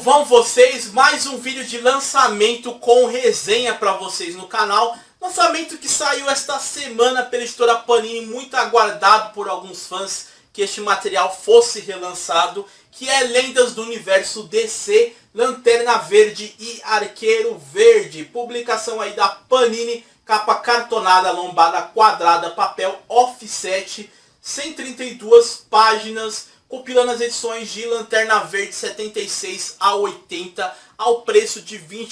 vão vocês? Mais um vídeo de lançamento com resenha para vocês no canal. Lançamento que saiu esta semana pela editora Panini, muito aguardado por alguns fãs que este material fosse relançado, que é Lendas do Universo DC, Lanterna Verde e Arqueiro Verde. Publicação aí da Panini, capa cartonada, lombada quadrada, papel offset, 132 páginas, compilando as edições de Lanterna Verde 76 a 80 ao preço de R$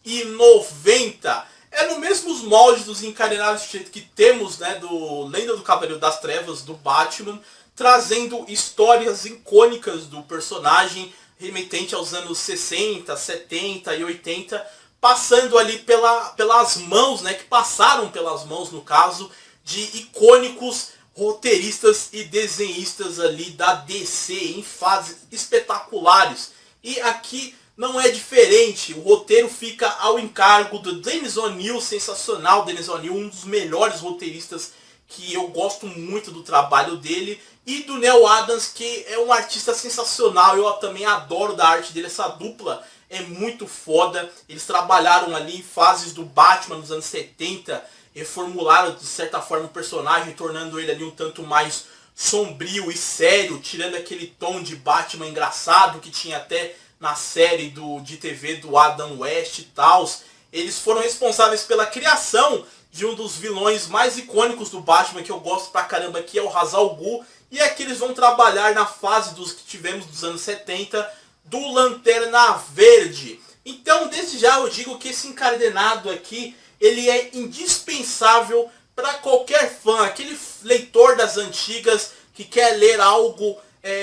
23,90. É no mesmos moldes dos encadernados que temos, né, do Lenda do Cavaleiro das Trevas, do Batman, trazendo histórias icônicas do personagem, remetente aos anos 60, 70 e 80, passando ali pelas mãos, né, que passaram pelas mãos, no caso, de icônicos roteiristas e desenhistas ali da DC em fases espetaculares. E aqui não é diferente, o roteiro fica ao encargo do Dennis O'Neil, sensacional Dennis O'Neil, um dos melhores roteiristas, que eu gosto muito do trabalho dele, e do Neal Adams, que é um artista sensacional, eu também adoro da arte dele, essa dupla é muito foda. Eles trabalharam ali em fases do Batman nos anos 70, reformularam de certa forma o personagem, tornando ele ali um tanto mais sombrio e sério, tirando aquele tom de Batman engraçado que tinha até na série de TV do Adam West e tal. Eles foram responsáveis pela criação de um dos vilões mais icônicos do Batman, que eu gosto pra caramba, que é o Ra's al Ghul. E aqui eles vão trabalhar na fase dos que tivemos dos anos 70, do Lanterna Verde. Então, desde já eu digo que esse encadenado aqui, ele é indispensável para qualquer fã, aquele leitor das antigas que quer ler algo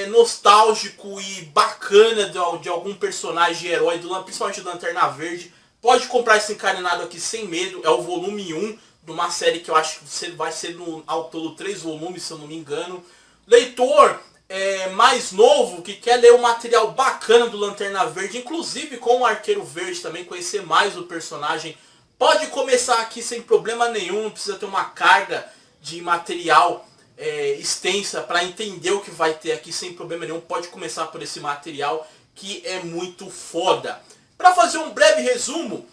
nostálgico e bacana de algum personagem herói, principalmente do Lanterna Verde. Pode comprar esse encadenado aqui sem medo, é o volume 1 de uma série que eu acho que vai ser ao todo 3 volumes, se eu não me engano. Leitor mais novo, que quer ler um material bacana do Lanterna Verde, inclusive com o Arqueiro Verde também, conhecer mais o personagem, pode começar aqui sem problema nenhum, não precisa ter uma carga de material extensa para entender o que vai ter aqui sem problema nenhum. Pode começar por esse material que é muito foda. Para fazer um breve resumo,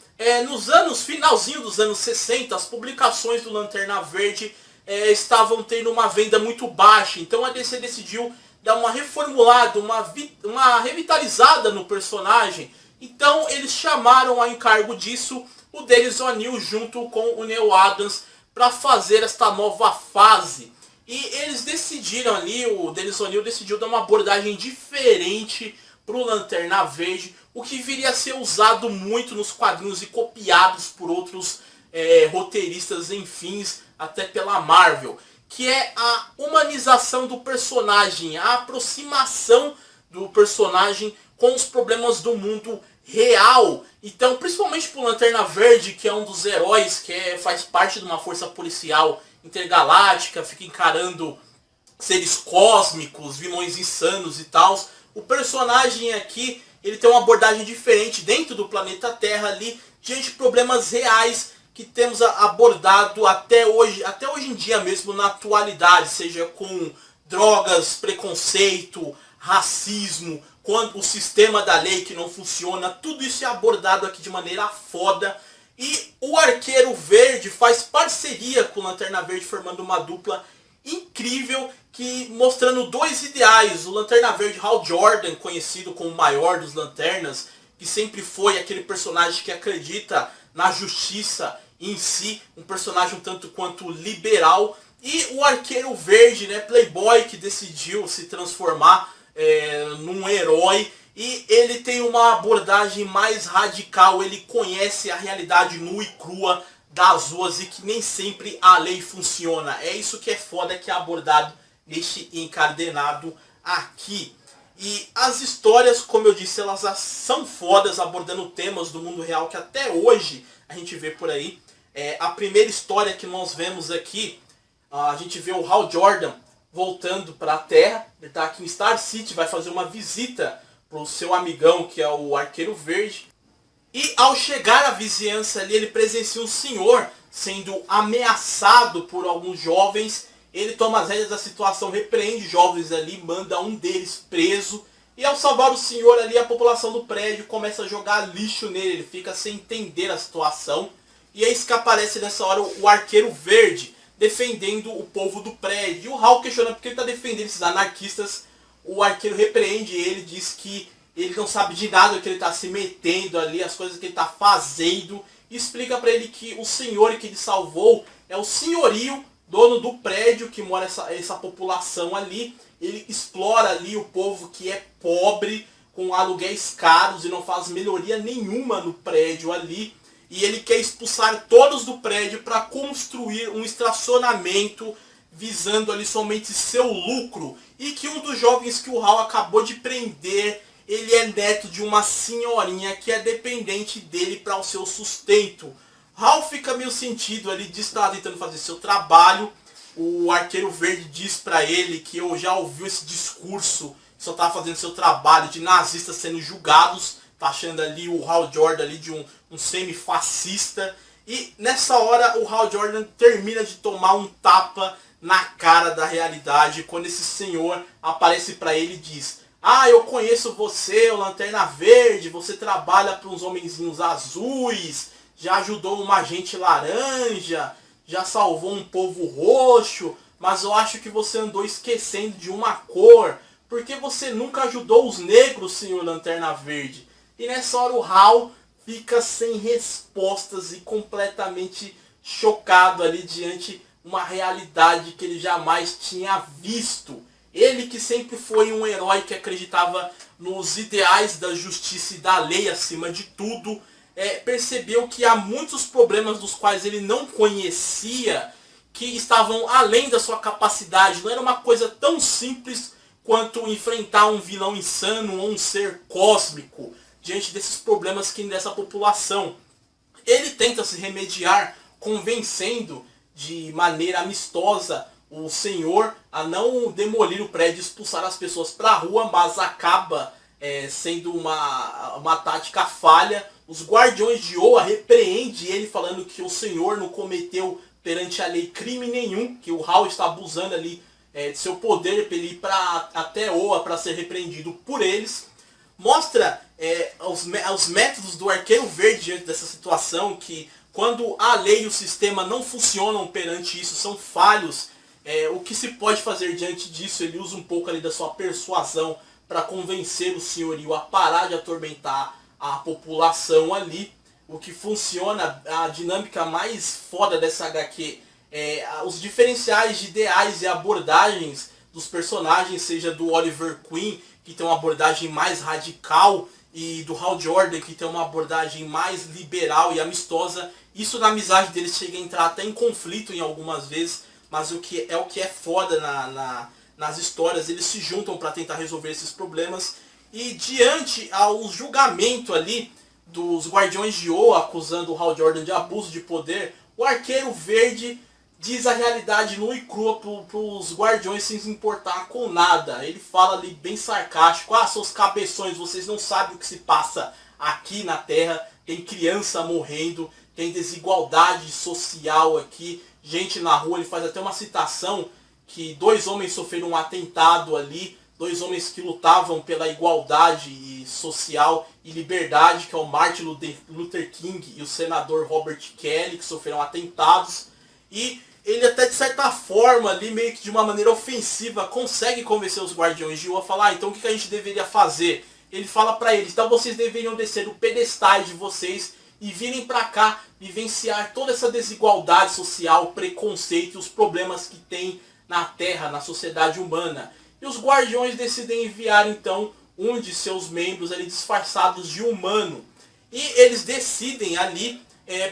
finalzinho dos anos 60, as publicações do Lanterna Verde estavam tendo uma venda muito baixa, então a DC decidiu dar uma reformulada, uma revitalizada no personagem. Então eles chamaram a encargo disso o Dennis O'Neil junto com o Neal Adams para fazer esta nova fase. E eles decidiram ali, o Dennis O'Neil decidiu dar uma abordagem diferente para o Lanterna Verde, o que viria a ser usado muito nos quadrinhos e copiados por outros roteiristas, enfim, até pela Marvel, que é a humanização do personagem, a aproximação do personagem com os problemas do mundo real. Então, principalmente pro Lanterna Verde, que é um dos heróis que faz parte de uma força policial intergaláctica, fica encarando seres cósmicos, vilões insanos e tal. O personagem aqui, ele tem uma abordagem diferente dentro do planeta Terra ali, diante de problemas reais que temos abordado até hoje em dia mesmo, na atualidade, seja com drogas, preconceito, racismo, quando o sistema da lei que não funciona, tudo isso é abordado aqui de maneira foda. E o Arqueiro Verde faz parceria com o Lanterna Verde, formando uma dupla incrível, que mostrando dois ideais. O Lanterna Verde, Hal Jordan, conhecido como o maior dos Lanternas, que sempre foi aquele personagem que acredita na justiça em si, um personagem um tanto quanto liberal. E o Arqueiro Verde, né, playboy, que decidiu se transformar num herói, e ele tem uma abordagem mais radical, ele conhece a realidade nua e crua das ruas e que nem sempre a lei funciona. É isso que é foda, que é abordado neste encadenado aqui. E as histórias, como eu disse, elas são fodas, abordando temas do mundo real que até hoje a gente vê por aí. A primeira história que nós vemos aqui, a gente vê o Hal Jordan voltando para a Terra. Ele está aqui em Star City, vai fazer uma visita para o seu amigão, que é o Arqueiro Verde. E ao chegar à vizinhança ali, ele presencia um senhor sendo ameaçado por alguns jovens. Ele toma as rédeas da situação, repreende jovens ali, manda um deles preso. E ao salvar o senhor ali, a população do prédio começa a jogar lixo nele, ele fica sem entender a situação. E eis que aparece nessa hora o Arqueiro Verde, defendendo o povo do prédio. E o Hal questiona porque ele está defendendo esses anarquistas. O Arqueiro repreende ele, diz que ele não sabe de nada que ele está se metendo ali, as coisas que ele está fazendo. E explica para ele que o senhor que ele salvou é o senhorio, dono do prédio que mora essa população ali. Ele explora ali o povo que é pobre, com aluguéis caros e não faz melhoria nenhuma no prédio ali. E ele quer expulsar todos do prédio para construir um estacionamento visando ali somente seu lucro. E que um dos jovens que o Hal acabou de prender, ele é neto de uma senhorinha que é dependente dele para o seu sustento. Hal fica meio sentido ali, diz que está tentando fazer seu trabalho. O Arqueiro Verde diz para ele que eu já ouvi esse discurso, só está fazendo seu trabalho, de nazistas sendo julgados. Tá achando ali o Hal Jordan ali de um semi-fascista. E nessa hora o Hal Jordan termina de tomar um tapa na cara da realidade, quando esse senhor aparece para ele e diz: ah, eu conheço você, o Lanterna Verde, você trabalha para uns homenzinhos azuis, já ajudou uma gente laranja, já salvou um povo roxo, mas eu acho que você andou esquecendo de uma cor, porque você nunca ajudou os negros, senhor Lanterna Verde. E nessa hora o Hal fica sem respostas e completamente chocado ali diante uma realidade que ele jamais tinha visto. Ele que sempre foi um herói que acreditava nos ideais da justiça e da lei acima de tudo, percebeu que há muitos problemas dos quais ele não conhecia, que estavam além da sua capacidade. Não era uma coisa tão simples quanto enfrentar um vilão insano ou um ser cósmico diante desses problemas que dessa população. Ele tenta se remediar convencendo de maneira amistosa o senhor a não demolir o prédio e expulsar as pessoas para a rua, mas acaba sendo uma tática falha. Os Guardiões de Oa repreendem ele, falando que o senhor não cometeu perante a lei crime nenhum, que o Hal está abusando ali de seu poder para ele ir até Oa para ser repreendido por eles. Mostra os métodos do Arqueiro Verde diante dessa situação, que quando a lei e o sistema não funcionam perante isso, são falhos, o que se pode fazer diante disso? Ele usa um pouco ali da sua persuasão para convencer o senhorio a parar de atormentar a população ali. O que funciona, a dinâmica mais foda dessa HQ, os diferenciais de ideais e abordagens dos personagens, seja do Oliver Queen, que tem uma abordagem mais radical, e do Hal Jordan, que tem uma abordagem mais liberal e amistosa. Isso na amizade deles chega a entrar até em conflito em algumas vezes, mas o que é foda nas histórias, eles se juntam para tentar resolver esses problemas. E diante ao julgamento ali dos Guardiões de Oa acusando o Hal Jordan de abuso de poder, o Arqueiro Verde diz a realidade nua e crua para os Guardiões sem se importar com nada. Ele fala ali bem sarcástico: ah, seus cabeções, vocês não sabem o que se passa aqui na Terra, tem criança morrendo, tem desigualdade social aqui, gente na rua. Ele faz até uma citação que 2 homens sofreram um atentado ali, 2 homens que lutavam pela igualdade social e liberdade, que é o Martin Luther King e o senador Robert Kelly, que sofreram atentados. E ele até de certa forma, ali meio que de uma maneira ofensiva, consegue convencer os Guardiões de Oa a falar: então o que a gente deveria fazer? Ele fala pra eles: então vocês deveriam descer do pedestal de vocês e virem pra cá vivenciar toda essa desigualdade social, preconceito e os problemas que tem na Terra, na sociedade humana. E os Guardiões decidem enviar então um de seus membros ali disfarçados de humano. E eles decidem ali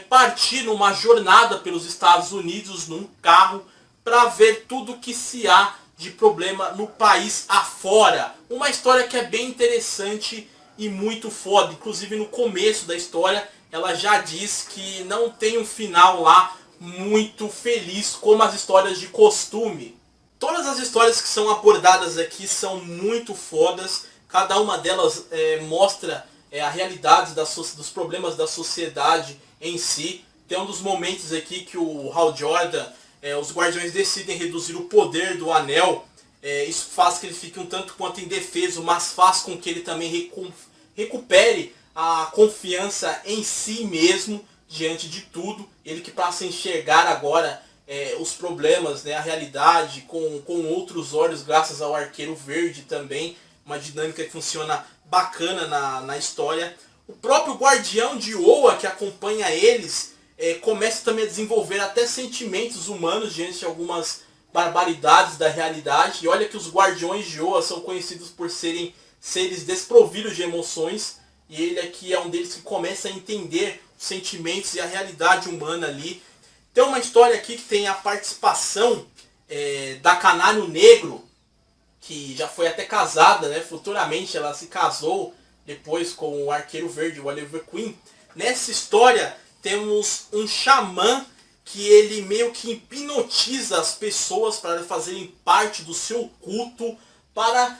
partir numa jornada pelos Estados Unidos num carro para ver tudo que se há de problema no país afora. Uma história que é bem interessante e muito foda. Inclusive no começo da história ela já diz que não tem um final lá muito feliz como as histórias de costume. Todas as histórias que são abordadas aqui são muito fodas. Cada uma delas mostra a realidade dos problemas da sociedade em si. Tem um dos momentos aqui que o Hal Jordan, os Guardiões decidem reduzir o poder do Anel Isso faz que ele fique um tanto quanto indefeso, mas faz com que ele também recupere a confiança em si mesmo diante de tudo. Ele que passa a enxergar agora os problemas, né, a realidade com outros olhos, graças ao Arqueiro Verde também. Uma dinâmica que funciona bacana na história. O próprio Guardião de Oa, que acompanha eles, começa também a desenvolver até sentimentos humanos diante de algumas barbaridades da realidade. E olha que os Guardiões de Oa são conhecidos por serem seres desprovidos de emoções. E ele aqui é um deles que começa a entender os sentimentos e a realidade humana ali. Tem uma história aqui que tem a participação da Canário Negro, que já foi até casada, né? Futuramente ela se casou depois com o Arqueiro Verde, o Oliver Queen. Nessa história temos um xamã que ele meio que hipnotiza as pessoas para fazerem parte do seu culto, para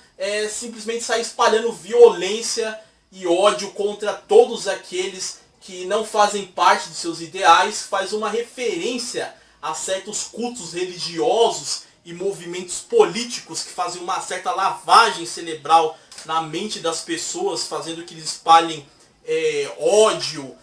simplesmente sair espalhando violência e ódio contra todos aqueles que não fazem parte dos seus ideais. Faz uma referência a certos cultos religiosos e movimentos políticos que fazem uma certa lavagem cerebral na mente das pessoas, fazendo que eles espalhem ódio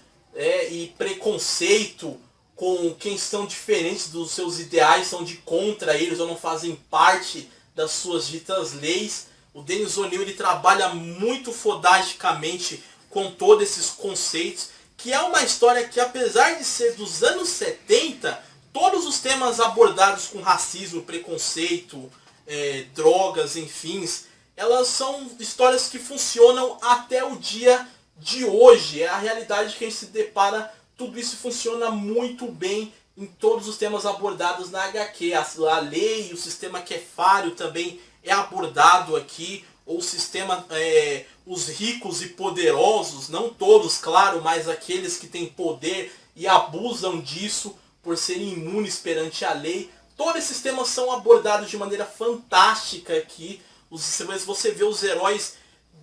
e preconceito com quem são diferentes dos seus ideais, são de contra eles ou não fazem parte das suas ditas leis. O Dennis O'Neil ele trabalha muito fodasticamente com todos esses conceitos, que é uma história que, apesar de ser dos anos 70, todos os temas abordados com racismo, preconceito, drogas, enfim, elas são histórias que funcionam até o dia de hoje. É a realidade que a gente se depara. Tudo isso funciona muito bem em todos os temas abordados na HQ. A lei, o sistema Kefário também é abordado aqui. O sistema, os ricos e poderosos, não todos, claro, mas aqueles que têm poder e abusam disso por serem imunes perante a lei. Todos esses temas são abordados de maneira fantástica aqui. Você vê os heróis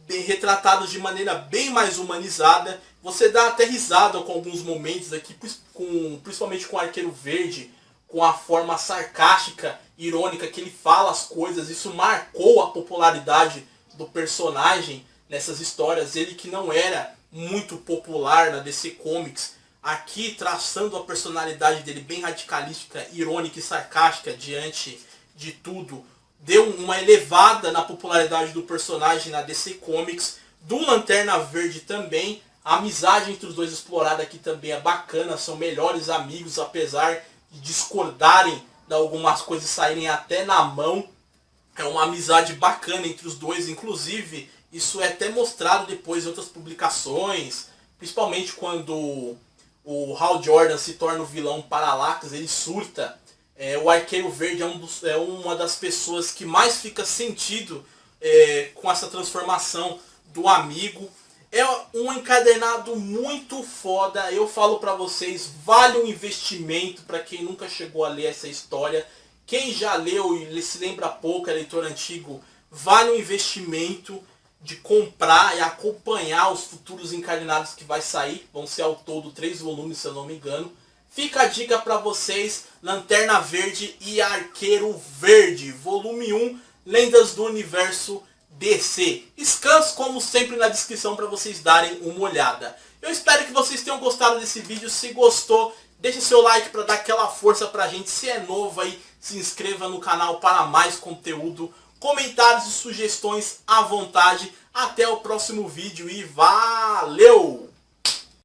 retratados de maneira bem mais humanizada. Você dá até risada com alguns momentos aqui, principalmente com o Arqueiro Verde, com a forma sarcástica, irônica que ele fala as coisas. Isso marcou a popularidade do personagem nessas histórias. Ele que não era muito popular na DC Comics, aqui traçando a personalidade dele bem radicalística, irônica e sarcástica diante de tudo, deu uma elevada na popularidade do personagem na DC Comics. Do Lanterna Verde também, a amizade entre os dois explorada aqui também é bacana, são melhores amigos, apesar de discordarem de algumas coisas, saírem até na mão. É uma amizade bacana entre os dois, inclusive isso é até mostrado depois em outras publicações, principalmente quando o Hal Jordan se torna o vilão Parallax, ele surta. O Arqueiro Verde é uma das pessoas que mais fica sentido com essa transformação do amigo. É um encadernado muito foda. Eu falo pra vocês, vale um investimento para quem nunca chegou a ler essa história. Quem já leu e se lembra pouco, é leitor antigo, vale um investimento de comprar e acompanhar os futuros encadernados que vai sair. Vão ser ao todo 3 volumes, se eu não me engano. Fica a dica para vocês, Lanterna Verde e Arqueiro Verde, volume 1, Lendas do Universo DC. Scans, como sempre, na descrição para vocês darem uma olhada. Eu espero que vocês tenham gostado desse vídeo. Se gostou, deixa seu like para dar aquela força pra gente. Se é novo aí, se inscreva no canal para mais conteúdo. Comentários e sugestões à vontade. Até o próximo vídeo e valeu!